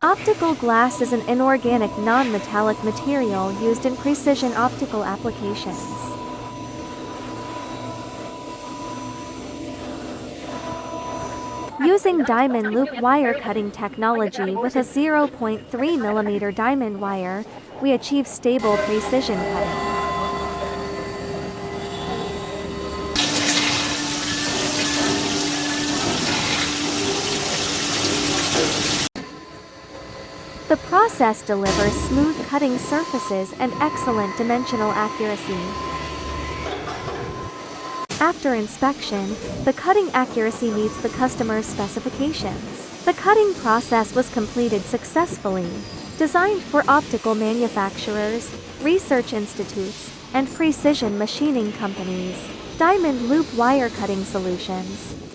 Optical glass is an inorganic non-metallic material used in precision optical applications. Using diamond loop wire cutting technology with a 0.3 mm diamond wire, we achieve stable precision cutting. The process delivers smooth cutting surfaces and excellent dimensional accuracy. After inspection, the cutting accuracy meets the customer's specifications. The cutting process was completed successfully. Designed for optical manufacturers, research institutes, and precision machining companies. Diamond loop wire cutting solutions.